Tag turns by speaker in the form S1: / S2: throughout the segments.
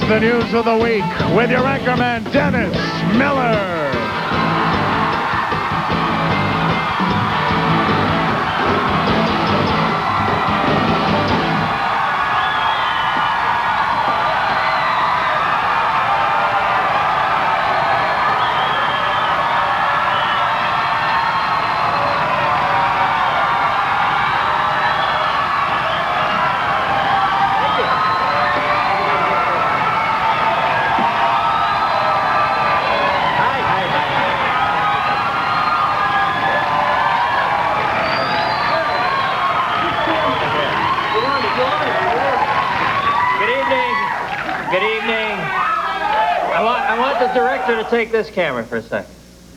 S1: the news of the week with your anchorman, Dennis Miller.
S2: To take this camera for a second.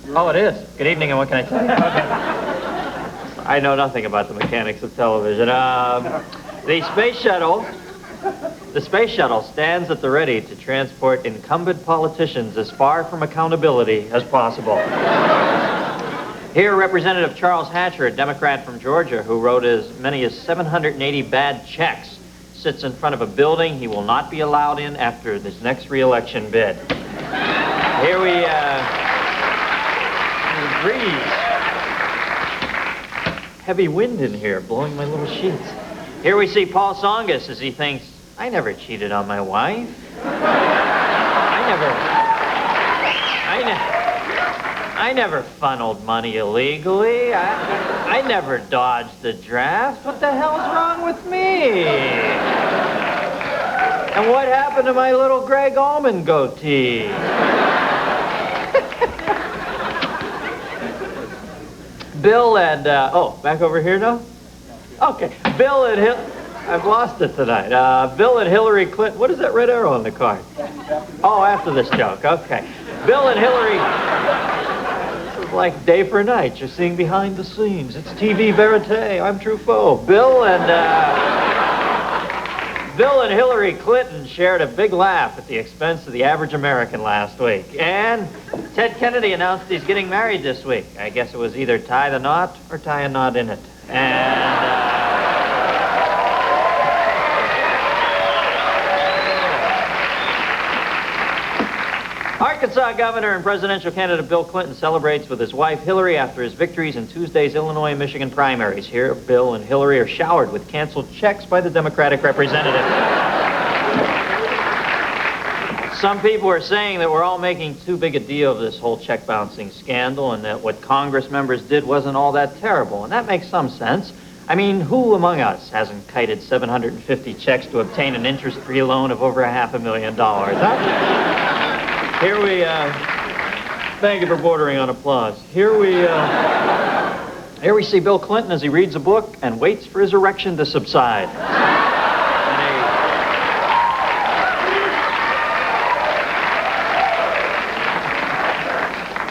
S2: Oh, it is. Good evening, and what can I tell you? Okay. I know nothing about the mechanics of television. The space shuttle stands at the ready to transport incumbent politicians as far from accountability as possible. Here, Representative Charles Hatcher, a Democrat from Georgia, who wrote as many as 780 bad checks, sits in front of a building he will not be allowed in after this next re-election bid. Here we, breeze. Heavy wind in here, blowing my little sheets. Here we see Paul Tsongas as he thinks, I never cheated on my wife. I never funneled money illegally. I never dodged the draft. What the hell's wrong with me? And what happened to my little Greg Allman goatee? Bill and, back over here now? Okay, Bill and I've lost it tonight. Bill and Hillary Clinton, what is that red arrow on the card? Oh, after this joke, okay. Bill and Hillary, this is like day for night. You're seeing behind the scenes. It's TV verite, I'm Truffaut. Bill and Hillary Clinton shared a big laugh at the expense of the average American last week. And Ted Kennedy announced he's getting married this week. I guess it was either tie the knot or tie a knot in it. And, Arkansas Governor and presidential candidate Bill Clinton celebrates with his wife Hillary after his victories in Tuesday's Illinois and Michigan primaries. Here, Bill and Hillary are showered with canceled checks by the Democratic representative. Some people are saying that we're all making too big a deal of this whole check bouncing scandal and that what Congress members did wasn't all that terrible. And that makes some sense. I mean, who among us hasn't kited 750 checks to obtain an interest-free loan of over $500,000? Huh? Here we, thank you for bordering on applause. Here we see Bill Clinton as he reads a book and waits for his erection to subside.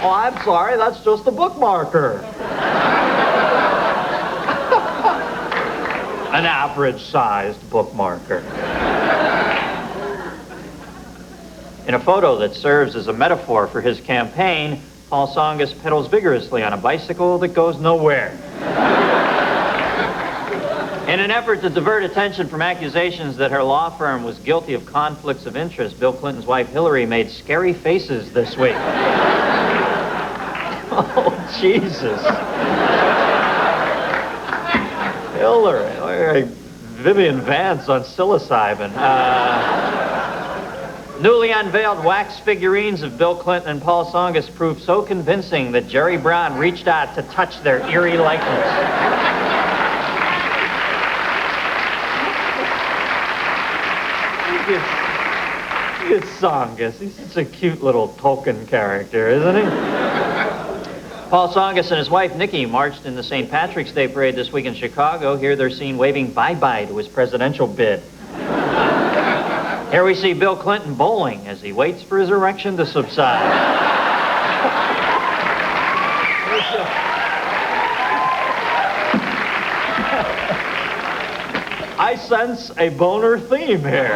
S2: Oh, I'm sorry, that's just a bookmarker. An average-sized bookmarker. In a photo that serves as a metaphor for his campaign, Paul Tsongas pedals vigorously on a bicycle that goes nowhere. In an effort to divert attention from accusations that her law firm was guilty of conflicts of interest, Bill Clinton's wife Hillary made scary faces this week. Oh, Jesus. Hillary, like Vivian Vance on psilocybin. Newly unveiled wax figurines of Bill Clinton and Paul Tsongas proved so convincing that Jerry Brown reached out to touch their eerie likeness. Look at Tsongas. He's such a cute little Tolkien character, isn't he? Paul Tsongas and his wife, Nikki, marched in the St. Patrick's Day parade this week in Chicago. Here they're seen waving bye-bye to his presidential bid. Here we see Bill Clinton bowling as he waits for his erection to subside. I sense a boner theme here.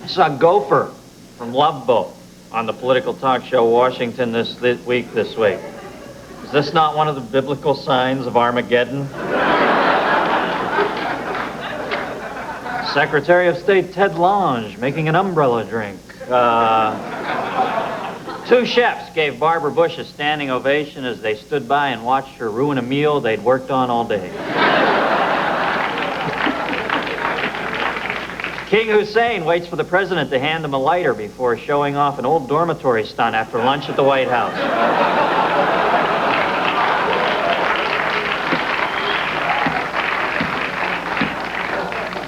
S2: I saw Gopher from Love Boat on the political talk show Washington this week. Is this not one of the biblical signs of Armageddon? Secretary of State Ted Lange making an umbrella drink. Two chefs gave Barbara Bush a standing ovation as they stood by and watched her ruin a meal they'd worked on all day. King Hussein waits for the president to hand him a lighter before showing off an old dormitory stunt after lunch at the White House.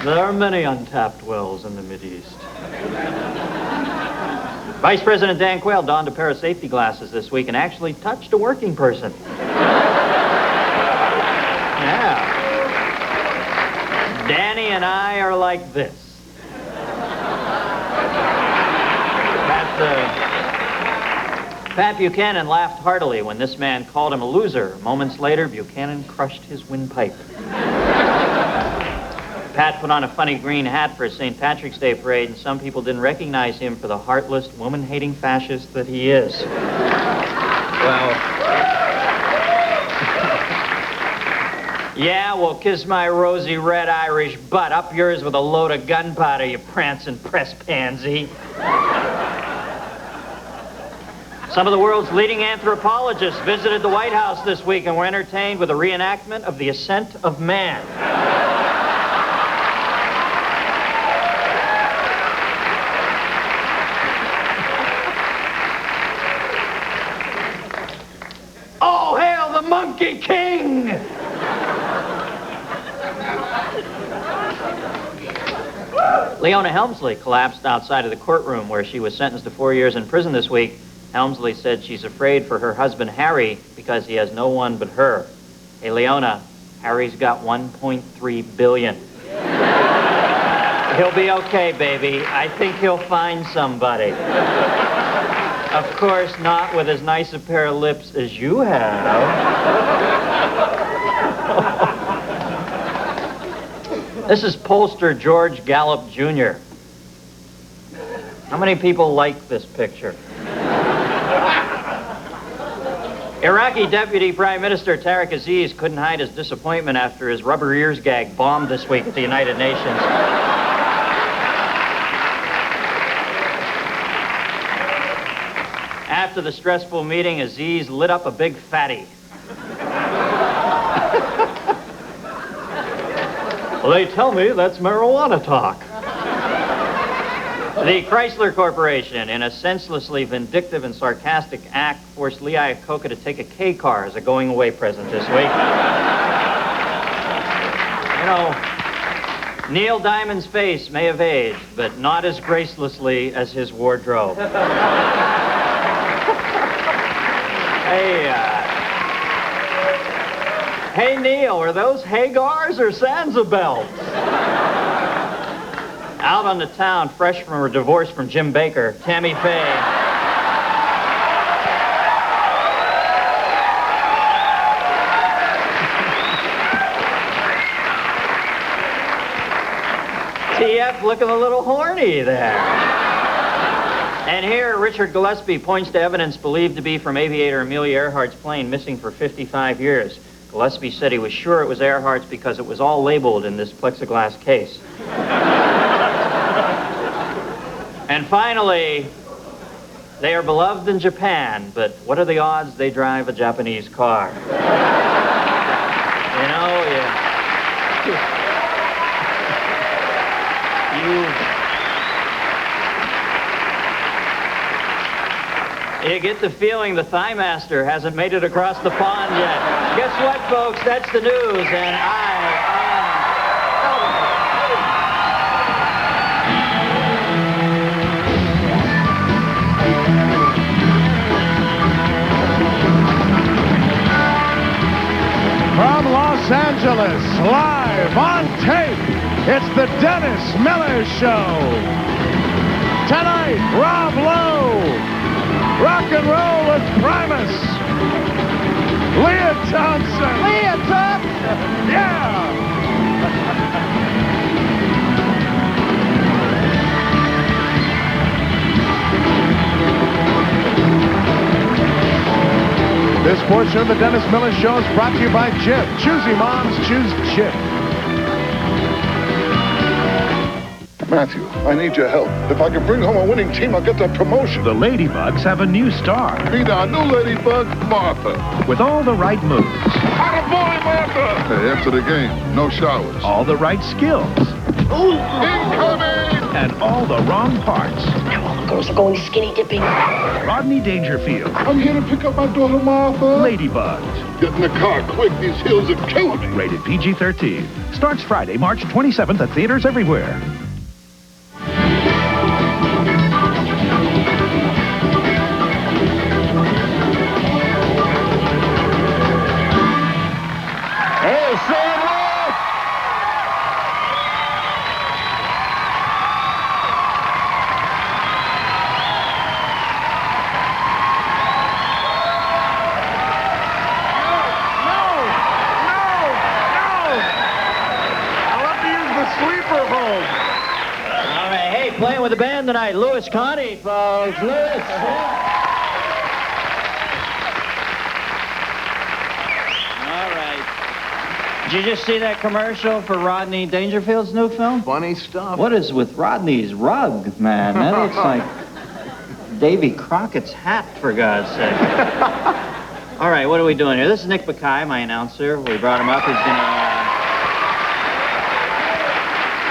S2: There are many untapped wells in the Mideast. Vice President Dan Quayle donned a pair of safety glasses this week and actually touched a working person. Yeah. Danny and I are like this. Pat Buchanan laughed heartily when this man called him a loser. Moments later, Buchanan crushed his windpipe. Pat put on a funny green hat for a St. Patrick's Day parade, and some people didn't recognize him for the heartless, woman-hating fascist that he is. Well... Yeah, well, kiss my rosy red Irish butt. Up yours with a load of gunpowder, you prancing press pansy. Some of the world's leading anthropologists visited the White House this week and were entertained with a reenactment of the ascent of man. Oh, hail the Monkey King! Leona Helmsley collapsed outside of the courtroom where she was sentenced to 4 years in prison this week. Helmsley said she's afraid for her husband, Harry, because he has no one but her. Hey, Leona, Harry's got $1.3 billion. He'll be okay, baby. I think he'll find somebody. Of course, not with as nice a pair of lips as you have. This is pollster George Gallup, Jr. How many people like this picture? Iraqi Deputy Prime Minister Tariq Aziz couldn't hide his disappointment after his rubber ears gag bombed this week at the United Nations. After the stressful meeting, Aziz lit up a big fatty. Well, they tell me that's marijuana talk. The Chrysler Corporation, in a senselessly vindictive and sarcastic act, forced Lee Iacocca to take a K-car as a going-away present this week. You know, Neil Diamond's face may have aged, but not as gracelessly as his wardrobe. Hey, Neil, are those Hagars or Sansa-belts? Out on the town, fresh from her divorce from Jim Baker, Tammy Faye. TF looking a little horny there. And here, Richard Gillespie points to evidence believed to be from aviator Amelia Earhart's plane missing for 55 years. Gillespie said he was sure it was Earhart's because it was all labeled in this plexiglass case. And finally, they are beloved in Japan, but what are the odds they drive a Japanese car? You know, you get the feeling the Thigh Master hasn't made it across the pond yet. Guess what, folks? That's the news, and I
S1: From Los Angeles, live on tape, it's the Dennis Miller Show. Tonight, Rob Lowe, rock and roll with Primus. Lea Thompson.
S3: Lea Thompson!
S1: Yeah! This portion of the Dennis Miller Show is brought to you by Jif. Choosy moms, choose Jif.
S3: Matthew, I need your help. If I can bring home a winning team, I'll get that promotion.
S1: The Ladybugs have a new star.
S3: Meet our new Ladybug, Martha.
S1: With all the right moves.
S3: Attaboy, Martha! Hey, after the game, no showers.
S1: All the right skills.
S3: Ooh, incoming!
S1: And all the wrong parts.
S4: Now all the girls are going skinny dipping.
S1: Rodney Dangerfield.
S3: I'm here to pick up my daughter, Martha.
S1: Ladybugs.
S3: Get in the car, quick. These hills are killing me.
S1: Rated PG-13. Starts Friday, March 27th at theaters everywhere.
S2: Hey, Sam! Playing with the band tonight, Louis Conte, folks. Louis. All right. Did you just see that commercial for Rodney Dangerfield's new film?
S5: Funny stuff.
S2: What is with Rodney's rug, man? That looks like Davy Crockett's hat, for God's sake. All right, what are we doing here? This is Nick Bakay, my announcer. We brought him up. He's going to...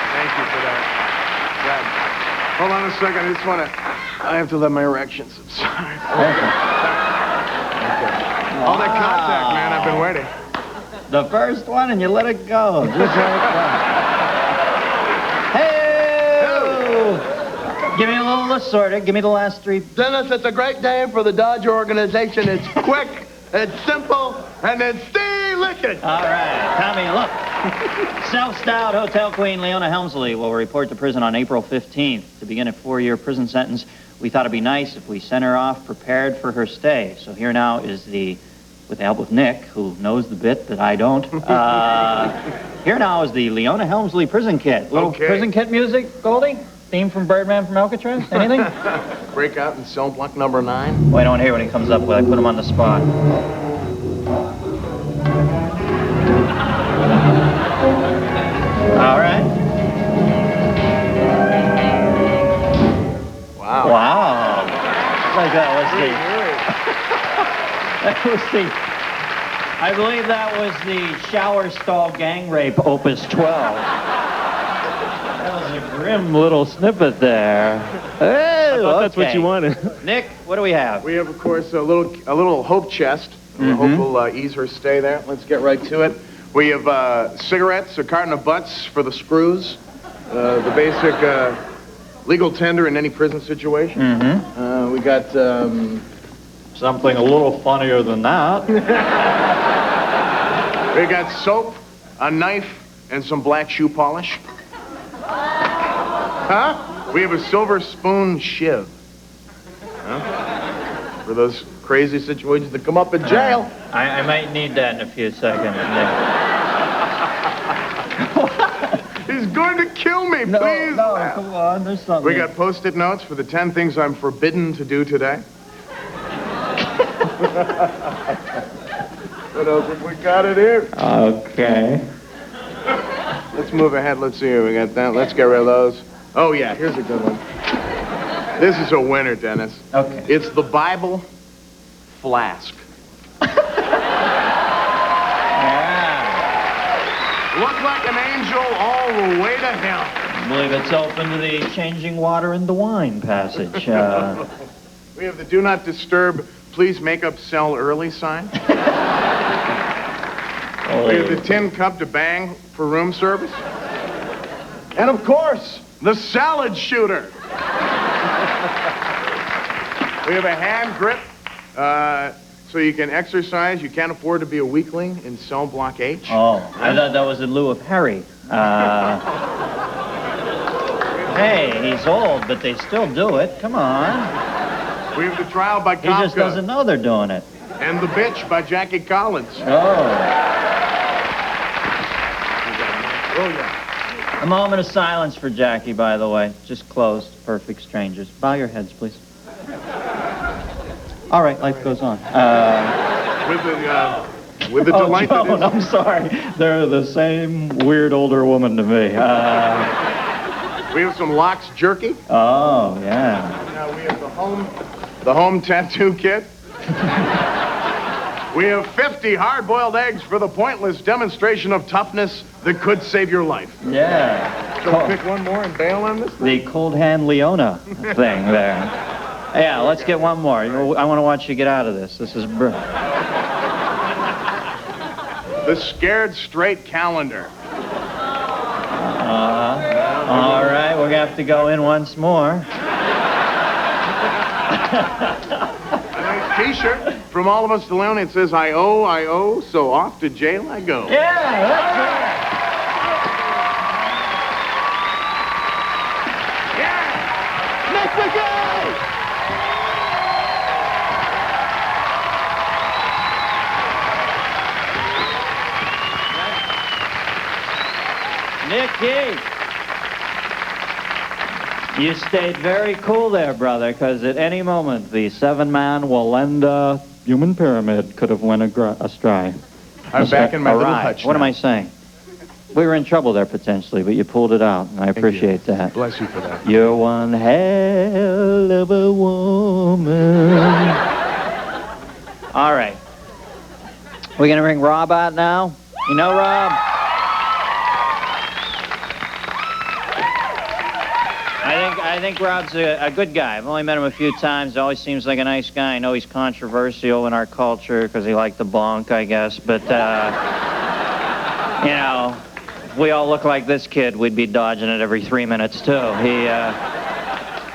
S5: Thank you for that. Hold on a second. I just want to... I have to let my erection subside. Okay. All that contact, man. I've been waiting.
S2: The first one, and you let it go. Just like that. Hey! Give me a little assorted. Give me the last three.
S6: Dennis, it's a great day for the Dodger organization. It's quick, it's simple, and it's delicious.
S2: All right, Tommy, look. Self-styled hotel queen Leona Helmsley will report to prison on April 15th to begin a 4-year prison sentence. We thought it'd be nice if we sent her off prepared for her stay. So here now is with the help of Nick, who knows the bit that I don't. Here now is the Leona Helmsley Prison Kit. Little prison kit music, Goldie? Theme from Birdman from Alcatraz? Anything?
S5: Break out in cell block number 9.
S2: Wait, I don't hear when he comes up with. I put him on the spot. All right.
S5: Wow.
S2: Wow. Like that was I believe that was the shower stall gang rape, Opus 12. That was a grim little snippet there. Hey,
S7: that's what you wanted.
S2: Nick, what do we have?
S5: We have, of course, a little hope chest. Hope will ease her stay there. Let's get right to it. We have cigarettes, a carton of butts for the screws, the basic legal tender in any prison situation. We got...
S2: something a little funnier than that.
S5: We got soap, a knife, and some black shoe polish. Huh? We have a silver spoon shiv. Huh? For those crazy situations that come up in jail.
S2: I might need that in a few seconds, Nick.
S5: He's going to kill me, please.
S2: No, come on, there's something.
S5: We got Post-it notes for the 10 things I'm forbidden to do today. What else have we got in here?
S2: Okay.
S5: Let's move ahead. Let's see here. We got that. Let's get rid of those. Oh, yeah, here's a good one. This is a winner, Dennis.
S2: Okay.
S5: It's the Bible flask.
S2: Yeah.
S5: Look like an angel all the way to hell.
S2: I believe it's open to the changing water into wine passage.
S5: We have the do not disturb, please make up cell early sign. We have the tin cup to bang for room service. And of course, the salad shooter. We have a hand grip so you can exercise. You can't afford to be a weakling in cell block H.
S2: Oh, I thought that was in lieu of Harry. Hey, he's old, but they still do it. Come on.
S5: We have the trial by Kafka.
S2: He just doesn't know they're doing it.
S5: And the bitch by Jackie Collins.
S2: Oh.
S5: Oh, yeah.
S2: A moment of silence for Jackie, by the way. Just closed. Perfect strangers. Bow your heads, please. All right, life goes on.
S5: With the delight
S2: Joan,
S5: that is...
S2: I'm sorry. They're the same weird older woman to me.
S5: We have some Locks jerky.
S2: Oh, yeah.
S5: Now we have the home tattoo kit. We have 50 hard-boiled eggs for the pointless demonstration of toughness that could save your life.
S2: Yeah.
S5: So pick one more and bail on this thing?
S2: The cold hand Leona thing there. Yeah, let's get one more. I want to watch you get out of this. This is
S5: the Scared Straight calendar.
S2: All right, we're going to have to go in once more.
S5: A nice T-shirt from all of us to Leona. It says, I owe, so off to jail I go.
S2: Yeah, that's
S6: Nick McGee!
S2: Nicky, you stayed very cool there, brother, because at any moment the seven-man Walenda human pyramid could have went astray.
S5: I'm back in my little hutch
S2: What
S5: now.
S2: am I saying? We were in trouble there potentially, but you pulled it out, and I appreciate that.
S5: Bless you for that.
S2: You're one hell of a woman. All right. We're going to bring Rob out now. You know Rob? I think Rob's a good guy. I've only met him a few times. Always seems like a nice guy. I know he's controversial in our culture because he liked the bonk, I guess. But, you know, if we all look like this kid, we'd be dodging it every 3 minutes, too.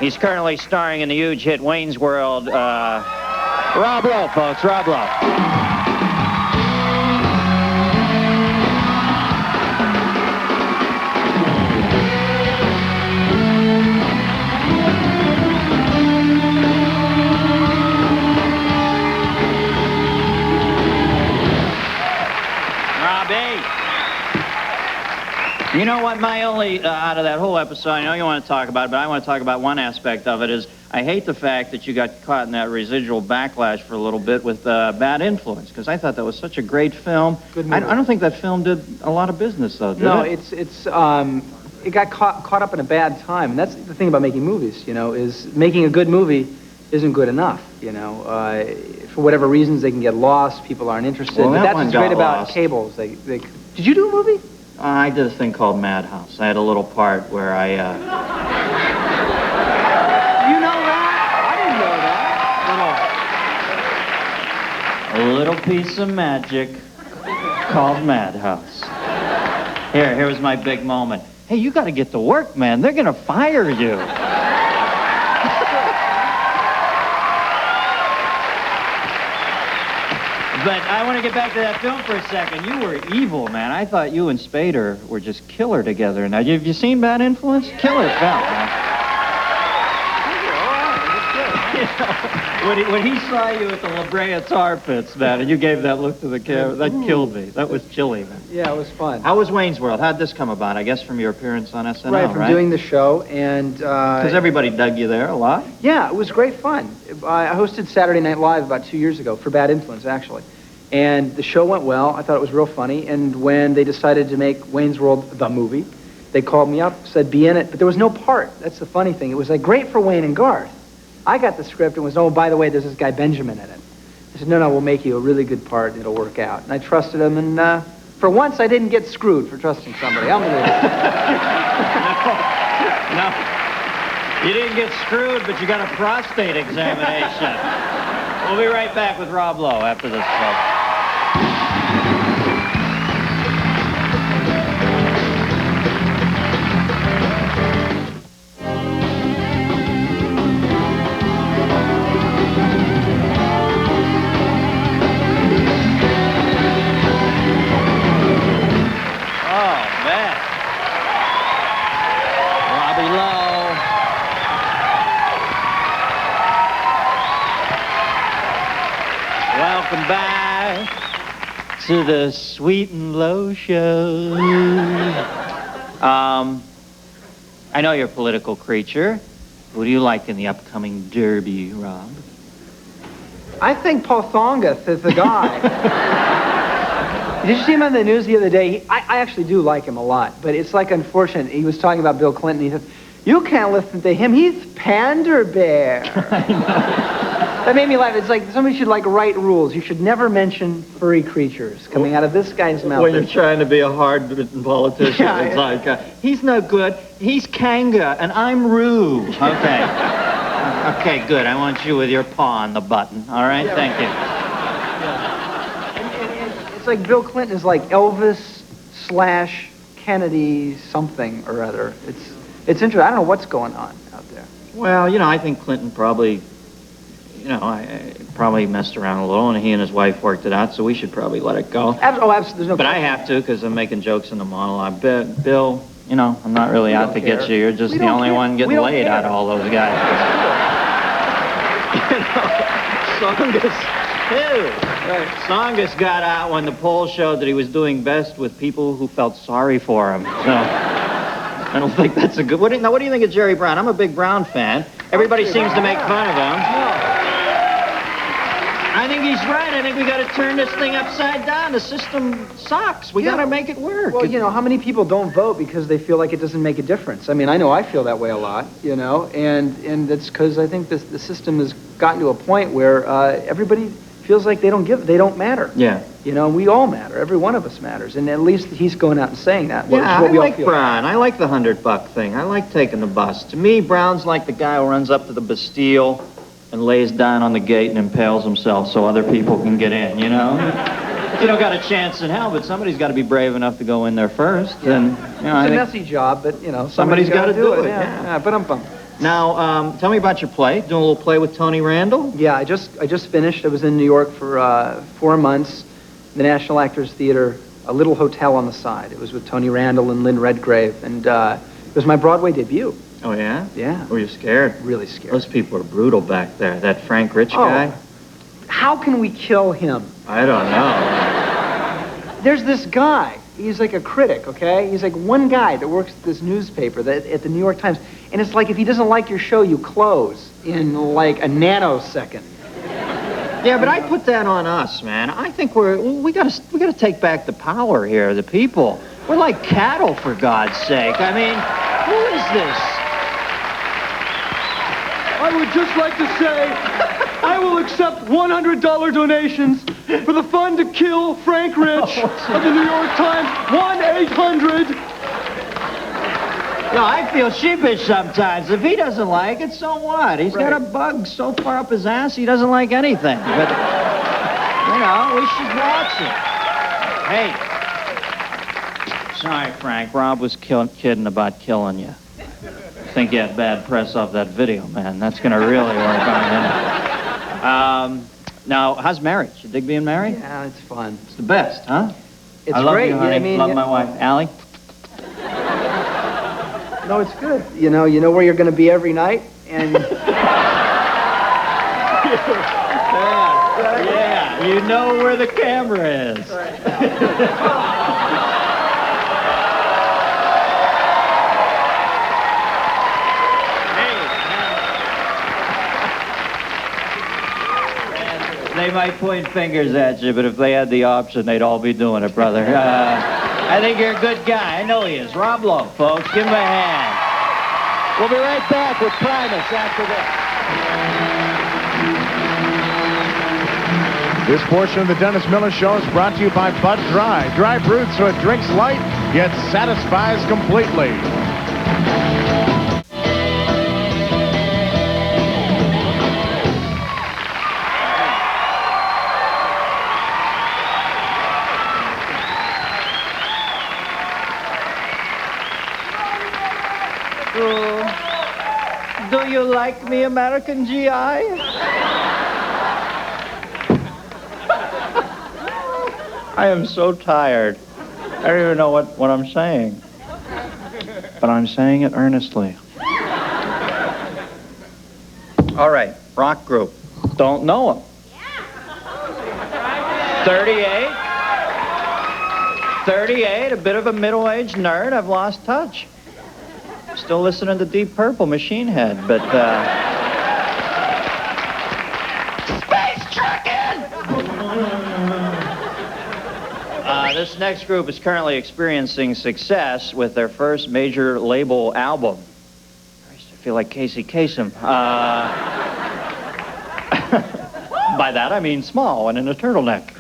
S2: He's currently starring in the huge hit Wayne's World. Rob Lowe, folks. Rob Lowe. You know what, my only, out of that whole episode, I know you want to talk about it, but I want to talk about one aspect of it is I hate the fact that you got caught in that residual backlash for a little bit with Bad Influence, because I thought that was such a great film.
S7: Good movie.
S2: I don't think that film did a lot of business, though, did it?
S7: It got caught up in a bad time, and that's the thing about making movies, you know, is making a good movie isn't good enough, you know. For whatever reasons, they can get lost, people aren't interested,
S2: Well,
S7: but
S2: that
S7: that's
S2: one
S7: what's
S2: got
S7: great about
S2: lost.
S7: cables. Did you do a movie?
S2: I did a thing called Madhouse. I had a little part where I,
S7: You know that? I didn't know that.
S2: a little piece of magic called Madhouse. Here was my big moment. Hey, you got to get to work, man. They're going to fire you. But I want to get back to that film for a second. You were evil, man. I thought you and Spader were just killer together. Now, have you seen Bad Influence? Killer film, man. When he saw you at the La Brea Tar Pits, man, and you gave that look to the camera, that killed me. That was chilly, man.
S7: Yeah, it was fun.
S2: How was Wayne's World? How'd this come about? I guess from your appearance on SNL,
S7: Right, from doing the show, and...
S2: Because everybody dug you there a lot.
S7: Yeah, it was great fun. I hosted Saturday Night Live about 2 years ago for Bad Influence, actually. And the show went well. I thought it was real funny. And when they decided to make Wayne's World the movie, they called me up, said, be in it. But there was no part. That's the funny thing. It was like great for Wayne and Garth. I got the script and was, oh, by the way, there's this guy Benjamin in it. I said, no, we'll make you a really good part and it'll work out. And I trusted him. And for once, I didn't get screwed for trusting somebody. Unbelievable.
S2: No. You didn't get screwed, but you got a prostate examination. We'll be right back with Rob Lowe after this, folks. Welcome back to the Sweet and Low Show. I know you're a political creature. Who do you like in the upcoming Derby, Rob?
S7: I think Paul Thongath is the guy. Did you see him on the news the other day? I actually do like him a lot, but it's like unfortunate. He was talking about Bill Clinton. He said, You can't listen to him. He's Panda Bear. That made me laugh. It's like somebody should write rules. You should never mention furry creatures coming out of this guy's mouth.
S2: When you're trying to be a hard-bitten politician,
S7: Yeah,
S2: it's like, he's no good. He's Kanga, and I'm Roo. Okay. Okay, good. I want you with your paw on the button. All right?
S7: Yeah,
S2: Thank you.
S7: And it's like Bill Clinton is like Elvis/Kennedy something or other. It's interesting. I don't know what's going on out there.
S2: Well, I think Clinton probably, I probably messed around a little, and he and his wife worked it out, so we should probably let it go.
S7: Absolutely. There's no
S2: But I have to, because I'm making jokes in the monologue. Bill, I'm not really out to get you. You're just the only one getting laid out of all those guys. Songus got out when the polls showed that he was doing best with people who felt sorry for him. So I don't think that's a good... What do you think of Jerry Brown? I'm a big Brown fan. Everybody seems to make fun of him. I think he's right. I think we got to turn this thing upside down. The system sucks. We got to make it work.
S7: Well, how many people don't vote because they feel like it doesn't make a difference? I mean, I know I feel that way a lot, and that's because I think the system has gotten to a point where everybody feels like they don't matter.
S2: Yeah.
S7: We all matter. Every one of us matters, and at least he's going out and saying that.
S2: Yeah, I like Brown. I like the $100 thing. I like taking the bus. To me, Brown's like the guy who runs up to the Bastille and lays down on the gate and impales himself so other people can get in, You don't got a chance in hell, but somebody's got to be brave enough to go in there first.
S7: Yeah.
S2: And,
S7: it's a messy job, but,
S2: somebody's got to do it.
S7: Yeah. But I'm bummed.
S2: Now, tell me about your play. Doing a little play with Tony Randall?
S7: Yeah, I just finished. I was in New York for 4 months. The National Actors Theater, a little hotel on the side. It was with Tony Randall and Lynn Redgrave, and it was my Broadway debut.
S2: Oh, yeah?
S7: Yeah.
S2: Were you scared?
S7: Really scared.
S2: Those people are brutal back there. That Frank Rich guy?
S7: How can we kill him?
S2: I don't know.
S7: There's this guy. He's like a critic, okay? He's like one guy that works at this newspaper at the New York Times, and it's like if he doesn't like your show, you close in like a nanosecond.
S2: Yeah, but I put that on us, man. I think we gotta take back the power here, the people. We're like cattle, for God's sake. I mean, who is this?
S6: I would just like to say, I will accept $100 donations for the fund to kill Frank Rich of the New York Times. 1-800.
S2: No, I feel sheepish sometimes. If he doesn't like it, so what? He's got a bug so far up his ass, he doesn't like anything. But, we should watch it. Hey. Sorry, Frank. Rob was kidding about killing you. I think you had bad press off that video, man. That's going to really work on him. Now, how's marriage? You dig being married?
S7: Yeah, it's fun.
S2: It's the best, huh?
S7: It's
S2: I love
S7: great.
S2: you, honey. Love my wife. Allie?
S7: No, it's good. You know where you're going to be every night, and...
S2: Yeah, you know where the camera is. They might point fingers at you, but if they had the option, they'd all be doing it, brother. I think you're a good guy. I know he is. Rob Lowe, folks. Give him a hand.
S1: We'll be right back with Primus after this. This portion of the Dennis Miller Show is brought to you by Bud Dry. Dry brewed so it drinks light, yet satisfies completely.
S2: Do you like me, American GI? I am so tired. I don't even know what I'm saying. But I'm saying it earnestly. All right, rock group. Don't know him. 38, a bit of a middle-aged nerd. I've lost touch. Still listening to Deep Purple, Machine Head, but, Space Truckin'! This next group is currently experiencing success with their first major label album. feel like Casey Kasem. By that, I mean small and in a turtleneck.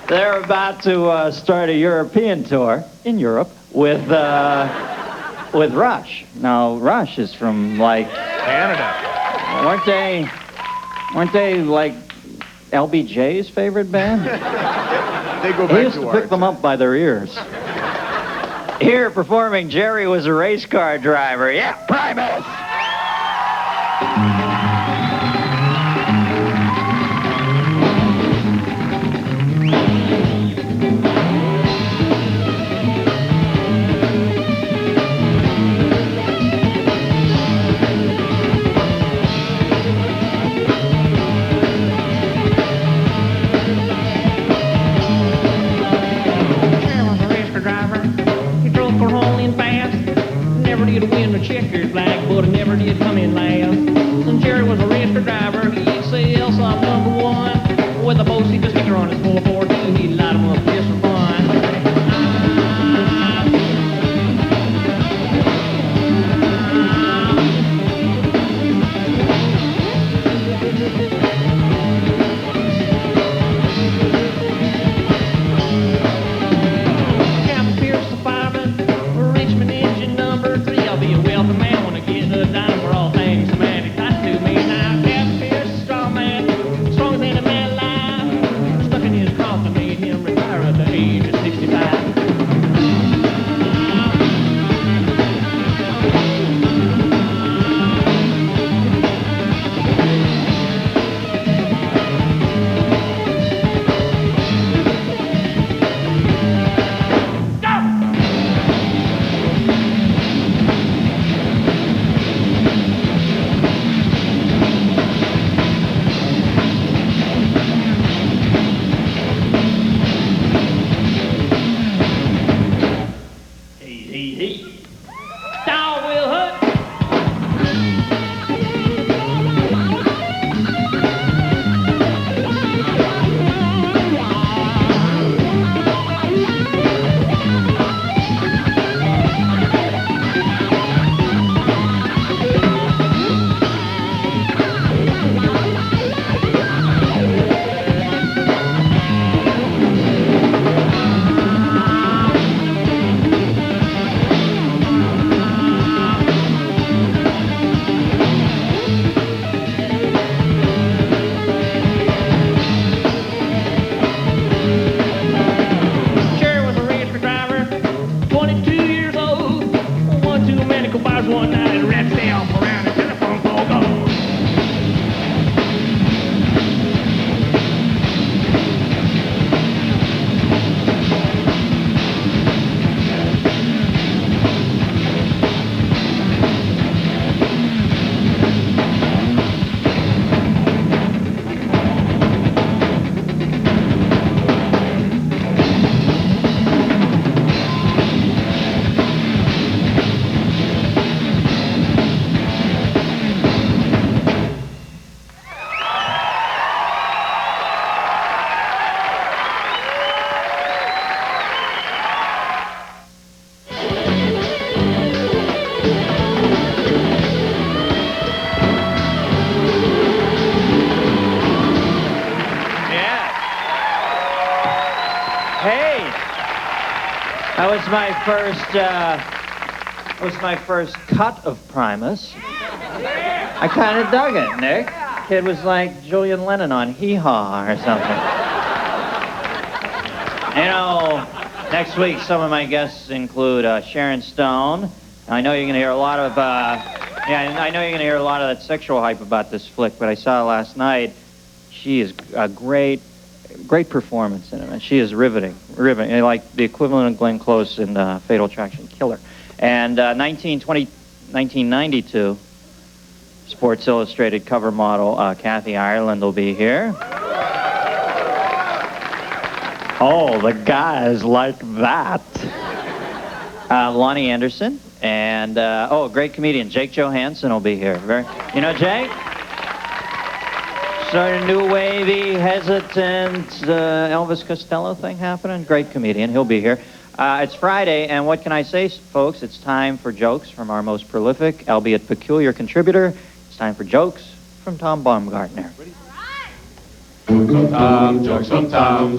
S2: They're about to start a European tour in Europe with Rush. Now, Rush is from, like...
S1: Canada.
S2: Weren't they like LBJ's favorite band?
S5: They go
S2: He
S5: back
S2: used
S5: to
S2: to
S5: ours.
S2: pick them up by their ears. Here performing, Jerry was a race car driver. Yeah, Primus!
S8: Checkered flag, but it never did come in last. And Jerry was a race car driver, he'd sell some #1. With a Bo-Seeker sticker on his 442, he'd light him up just for fun. Captain Pierce, the fireman, Richmond engine number 3. I'll be a wealthy man when I get the dime for all things a man got to me now. Captain Pierce, a strong man, strong as any man alive. Stuck in his cross that made him retire at the age of 65. Star will hunt. Jerry was a race car driver, 22 years old. One too many bars one night and wrapped himself around the telephone pole. Go.
S2: Yeah. Hey, that was my first cut of Primus. I kind of dug it, Nick. Kid was like Julian Lennon on Hee Haw or something. You know, next week some of my guests include Sharon Stone. I know you're going to hear a lot of, I know you're going to hear a lot of that sexual hype about this flick, but I saw it last night. She is a great performance in it, and she is riveting, like the equivalent of Glenn Close in Fatal Attraction Killer. And 1992, Sports Illustrated cover model Kathy Ireland will be here. Oh, the guys like that. Lonnie Anderson, and a great comedian, Jake Johansson will be here. You know Jake? Sort of new wavy, hesitant Elvis Costello thing happening. Great comedian. He'll be here. It's Friday, and what can I say, folks? It's time for jokes from our most prolific, albeit peculiar contributor. It's time for jokes from Tom Baumgartner.
S8: Jokes from Tom, jokes from Tom.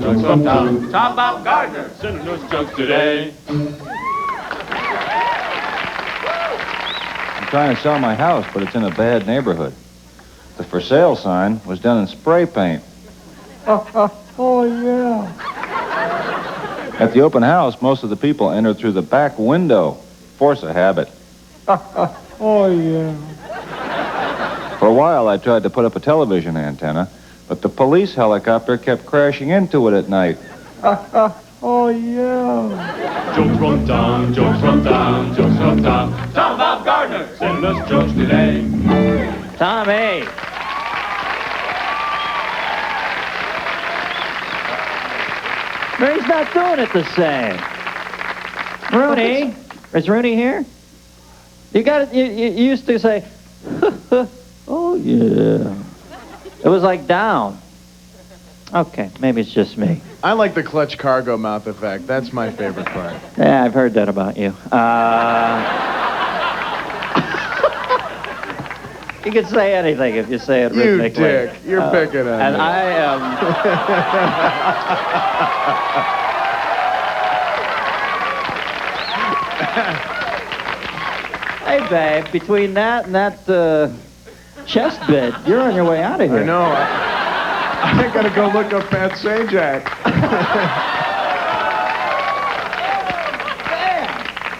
S8: Tom Baumgartner sending us jokes today.
S9: I'm trying to sell my house, but it's in a bad neighborhood. The for sale sign was done in spray paint.
S6: Oh, yeah.
S9: At the open house, most of the people entered through the back window. Force a habit.
S6: Oh, yeah.
S9: For a while, I tried to put up a television antenna, but the police helicopter kept crashing into it at night.
S6: Oh, yeah.
S8: Jokes from Tom, jokes from Tom, jokes from Tom. Tom Baumgartner sending us jokes today.
S2: Tommy. But he's not doing it the same. Rooney, is Rooney here? You got it. You used to say, "Oh yeah." It was like down. Okay, maybe it's just me.
S5: I like the clutch cargo mouth effect. That's my favorite part.
S2: Yeah, I've heard that about you. You can say anything if you say it
S5: You
S2: rhythmically.
S5: dick. You're picking on
S2: And
S5: me.
S2: I am. Hey, babe, between that and that chest bit, you're on your way out of here.
S5: I know. I gotta go look up Pat Sajak.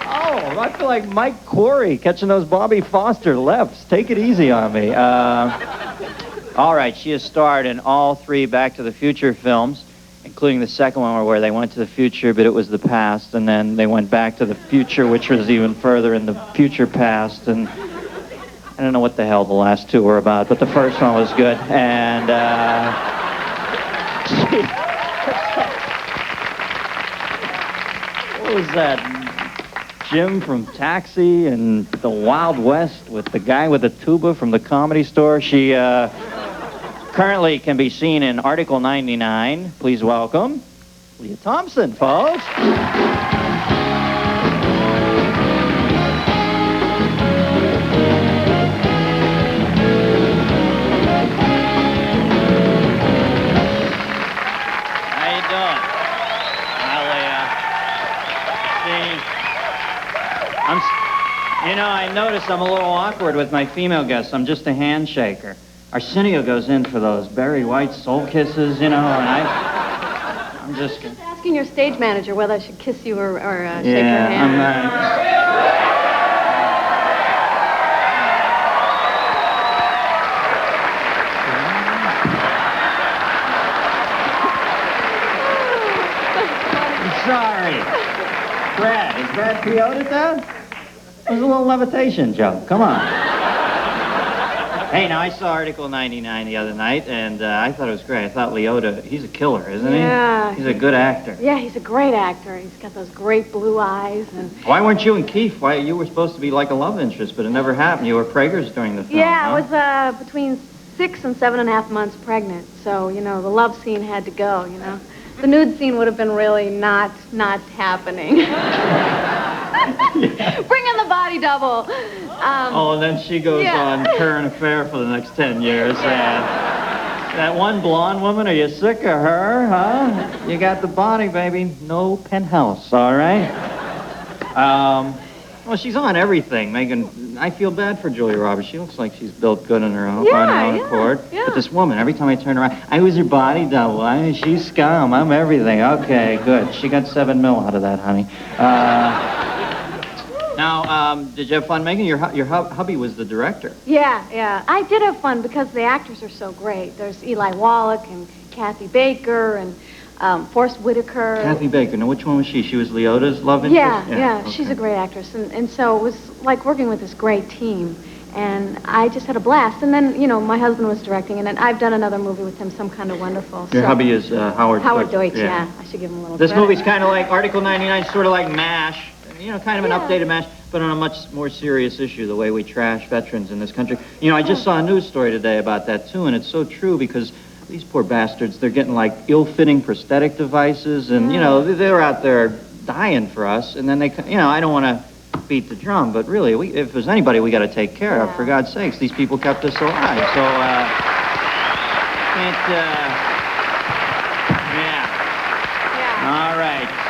S2: Oh, I feel like Mike Quarry catching those Bobby Foster lefts. Take it easy on me. All right, she has starred in all 3 Back to the Future films, including the second one where they went to the future, but it was the past, and then they went back to the future, which was even further in the future past, and I don't know what the hell the last 2 were about, but the first one was good, and what was that? Jim from Taxi and the Wild West with the guy with the tuba from the Comedy Store. She currently can be seen in Article 99. Please welcome Lea Thompson, folks. How you doing? Hi, Lea. I notice I'm a little awkward with my female guests. I'm just a handshaker. Arsenio goes in for those Barry White soul kisses, and I'm just
S10: asking your stage manager whether I should kiss you or shake your
S2: yeah,
S10: hand.
S2: I'm sorry. Brad, is Brad PO'd at that? It was a little levitation joke. Come on. Hey, now I saw Article 99 the other night, and I thought it was great. I thought Leota, he's a killer, isn't he?
S10: Yeah.
S2: He's a good actor.
S10: Yeah, he's a great actor. He's got those great blue eyes. And
S2: Why weren't you and Keith? Why you were supposed to be like a love interest, but it never happened. You were preggers during the film.
S10: yeah,
S2: huh?
S10: I was between 6 and 7.5 months pregnant. So, the love scene had to go, The nude scene would have been really not happening. Bring in the body double.
S2: And then she goes on current affair for the next 10 years. And that one blonde woman, are you sick of her, huh? You got the body, baby. No penthouse, all right? Well, she's on everything, Megan. I feel bad for Julia Roberts. She looks like she's built good on her own, on her own accord.
S10: Yeah.
S2: But this woman, every time I turn around, I was her body double. She's scum. I'm everything. Okay, good. She got $7 million out of that, honey. Now, did you have fun, Megan? Your hubby was the director.
S10: Yeah. I did have fun because the actors are so great. There's Eli Wallach and Kathy Baker and Forrest Whitaker.
S2: Kathy Baker. Now, which one was she? She was Leota's love interest?
S10: Yeah.
S2: Okay.
S10: She's a great actress. And so it was like working with this great team. And I just had a blast. And then, my husband was directing, and then I've done another movie with him, Some Kind of Wonderful.
S2: Your hubby is Howard
S10: Deutsch, yeah. I should give him a little
S2: This
S10: credit.
S2: movie's kind of like Article 99, sort of like MASH. Kind of an updated MASH. but on a much more serious issue, the way we trash veterans in this country. You know, I just saw a news story today about that, too, and it's so true because these poor bastards, they're getting, like, ill-fitting prosthetic devices, and, you know, they're out there dying for us, and then they, you know, I don't want to beat the drum, but really, if there's anybody we got to take care of, for God's sakes, these people kept us alive, so, can't, all right.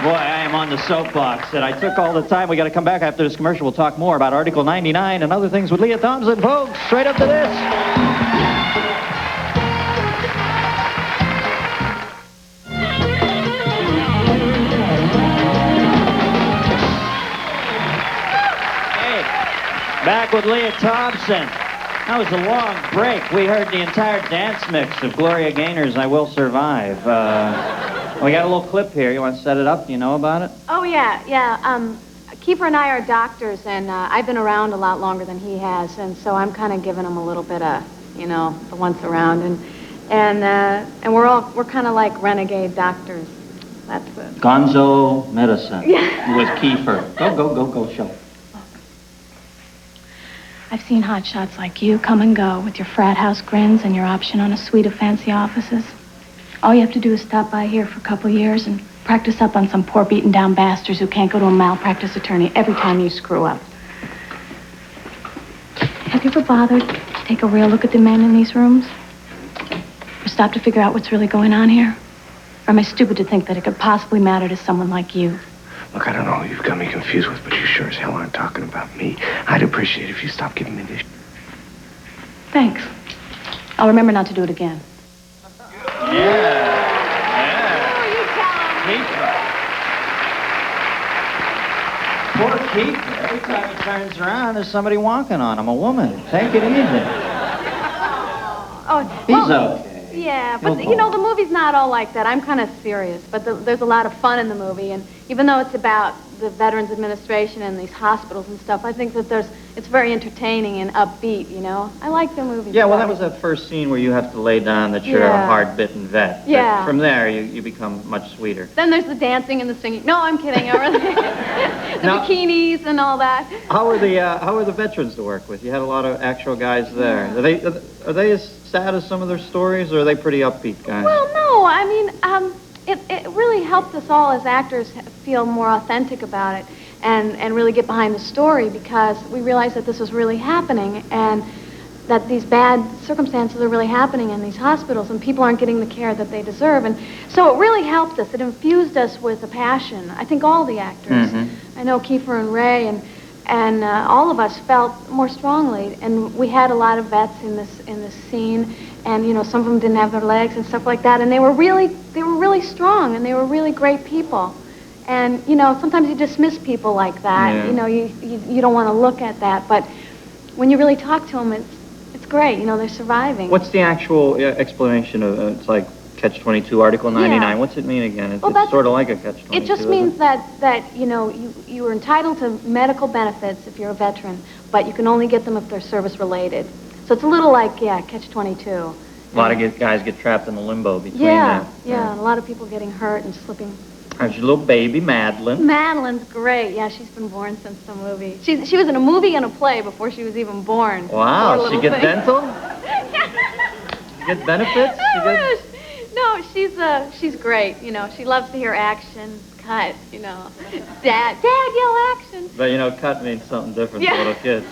S2: Boy, I am on the soapbox, and I took all the time. We got to come back after this commercial. We'll talk more about Article 99 and other things with Lea Thompson, folks. Straight up to this. Hey, back with Lea Thompson. That was a long break. We heard the entire dance mix of Gloria Gaynor's I Will Survive. We got a little clip here. You want to set it up? Do you know about it?
S10: Oh, yeah. Kiefer and I are doctors, and I've been around a lot longer than he has, and so I'm kind of giving him a little bit of, you know, the once around, and we're kind of like renegade doctors. That's it.
S2: Gonzo medicine with Kiefer. Go, show.
S11: I've seen hotshots like you come and go with your frat house grins and your option on a suite of fancy offices. All you have to do is stop by here for a couple years and practice up on some poor beaten-down bastards who can't go to a malpractice attorney every time you screw up. Have you ever bothered to take a real look at the men in these rooms? Or stop to figure out what's really going on here? Or am I stupid to think that it could possibly matter to someone like you?
S12: Look, I don't know who you've got me confused with, but you sure as hell aren't talking about me. I'd appreciate it if you stopped giving me this.
S11: Thanks. I'll remember not to do it again.
S2: Poor Kiefer. Every time he turns around, there's somebody walking on him, a woman. Take it easy. He's okay.
S10: Yeah, but you know, the movie's not all like that. I'm kind of serious, but there's a lot of fun in the movie, and even though it's about the Veterans Administration and these hospitals and stuff, I think that it's very entertaining and upbeat, you know? I like the movie.
S2: Yeah, well, that was that first scene where you have to lay down that you're a hard-bitten vet.
S10: Yeah.
S2: But from there, you become much sweeter.
S10: Then there's the dancing and the singing. No, I'm kidding. The bikinis and all that.
S2: How are the veterans to work with? You had a lot of actual guys there. Are they as sad as some of their stories, or are they pretty upbeat guys?
S10: Well, no. I mean, it really helped us all as actors feel more authentic about it and really get behind the story, because we realized that this was really happening and that these bad circumstances are really happening in these hospitals and people aren't getting the care that they deserve. And so it really helped us. It infused us with a passion. I think all the actors. I know Kiefer and Ray and all of us felt more strongly. And we had a lot of vets in this scene. And, you know, some of them didn't have their legs and stuff like that. And they were really strong, and they were really great people. And, you know, sometimes you dismiss people like that.
S2: Yeah.
S10: You know, you don't want to look at that. But when you really talk to them, it's great. You know, they're surviving.
S2: What's the actual explanation of it's like Catch-22, Article 99? What's it mean again? It's sort of like a Catch-22.
S10: It just means that you know, you are entitled to medical benefits if you're a veteran, but you can only get them if they're service-related. So it's a little like, Catch-22.
S2: A lot of guys get trapped in the limbo between
S10: Yeah,
S2: that.
S10: a lot of people getting hurt and slipping.
S2: How's your little baby, Madeline?
S10: Madeline's great. Yeah, she's been born since the movie. She was in a movie and a play before she was even born.
S2: Wow, she gets dental? She gets benefits?
S10: No, she's great. You know, she loves to hear action, cut, you know. Dad, yell action.
S2: But, you know, cut means something different to little kids.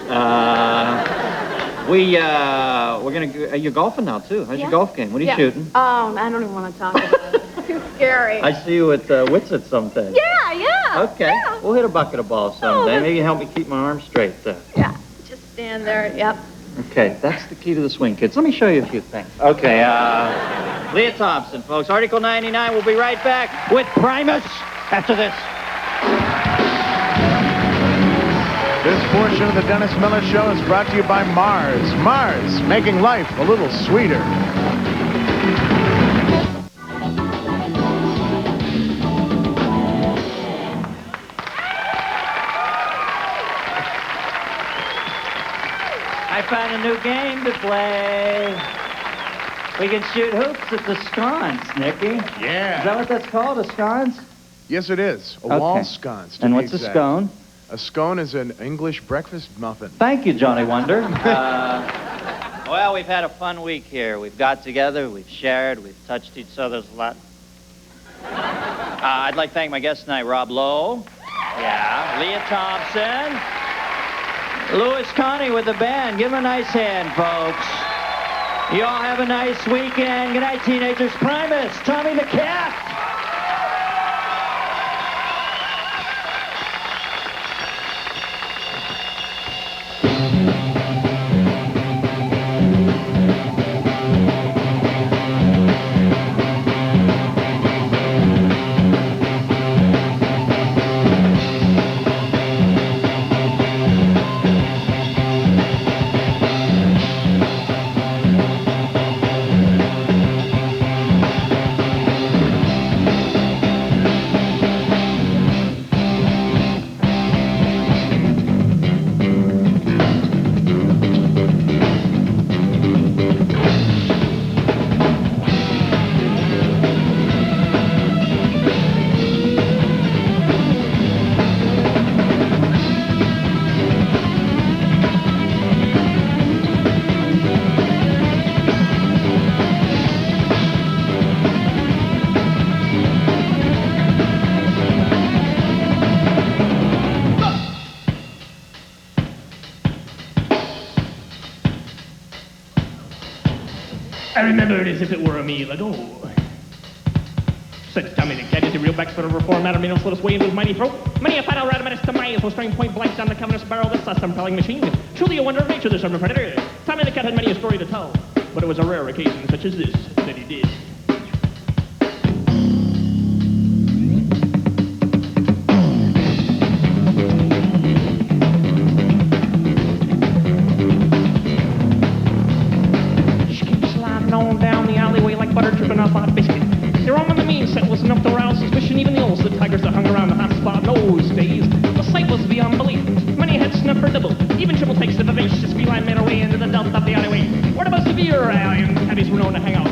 S2: We're going to... You're golfing now, too. How's your golf game? What are you shooting?
S10: Oh, I don't even want to talk about it. It's too scary.
S2: I see you at Witsett someday.
S10: Yeah.
S2: Okay.
S10: Yeah.
S2: We'll hit a bucket of balls someday. Maybe you help me keep my arms straight there.
S10: Yeah, just stand there. Yep.
S2: Okay, that's the key to the swing, kids. Let me show you a few things. Okay, Lea Thompson, folks. Article 99. We'll be right back with Primus after this.
S1: This portion of the Dennis Miller Show is brought to you by Mars. Mars, making life a little sweeter.
S2: I found a new game to play. We can shoot hoops at the sconce, Nicky.
S1: Yeah.
S2: Is that what that's called, a sconce?
S1: Yes, it is. A wall sconce.
S2: And what's a scone?
S1: A scone is an English breakfast muffin.
S2: Thank you, Johnny Wonder. Well, we've had a fun week here. We've got together, we've shared, we've touched each other's lot. I'd like to thank my guests tonight, Rob Lowe. Yeah, Lea Thompson. Louis Conte with the band. Give him a nice hand, folks. You all have a nice weekend. Good night, teenagers. Primus, Tommy the Cat.
S8: I remember it as if it were a meal ago. Said Tommy the Cat, is a real back for a reform matter, may not slit his way into his mighty throat. Many a final rat of his demise was trying point blank down the cavernous barrel of this self-propelling machine. Truly a wonder of nature, this sort of predator. Tommy the Cat had many a story to tell, but it was a rare occasion such as this that he did. Even the old tigers that hung around the hot spot in those days. The sight was beyond belief. Many had snuffed for double. Even triple takes the vivacious feline made her way into the delta of the alleyway, where the most severe alien caddies were known to hang out.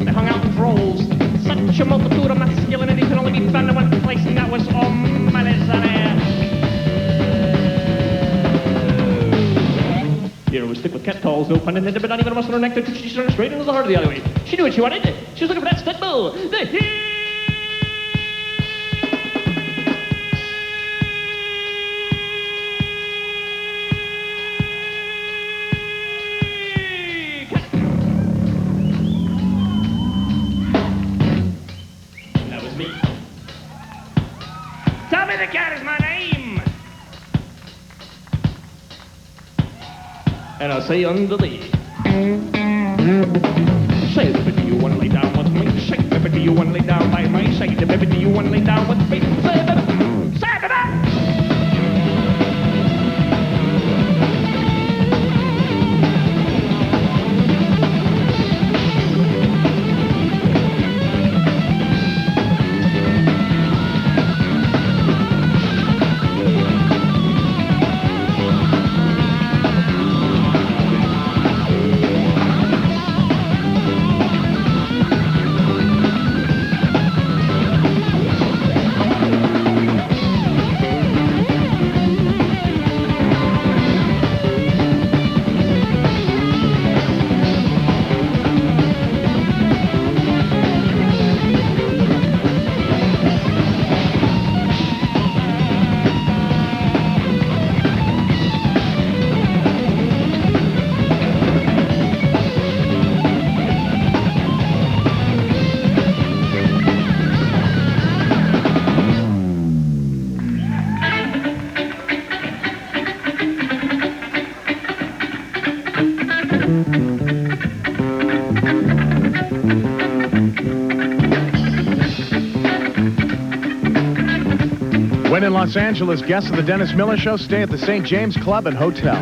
S8: They hung out in droves. Such a multitude of masculinity could only be found in one place, and that was O'Malley's. Here was thick with cat calls, no pun intended, but not even a muscle or nectar. She turned straight into the heart of the alleyway. She knew what she wanted. She was looking for that stud bull. Tommy the Cat is my name. And I'll say unto thee, say, baby, do you want to lay down with me? Say, baby, do you want to lay down by my side? Baby, do you want to lay down with me? Say, baby, say, baby.
S1: When in Los Angeles, guests of the Dennis Miller Show stay at the St. James Club and Hotel.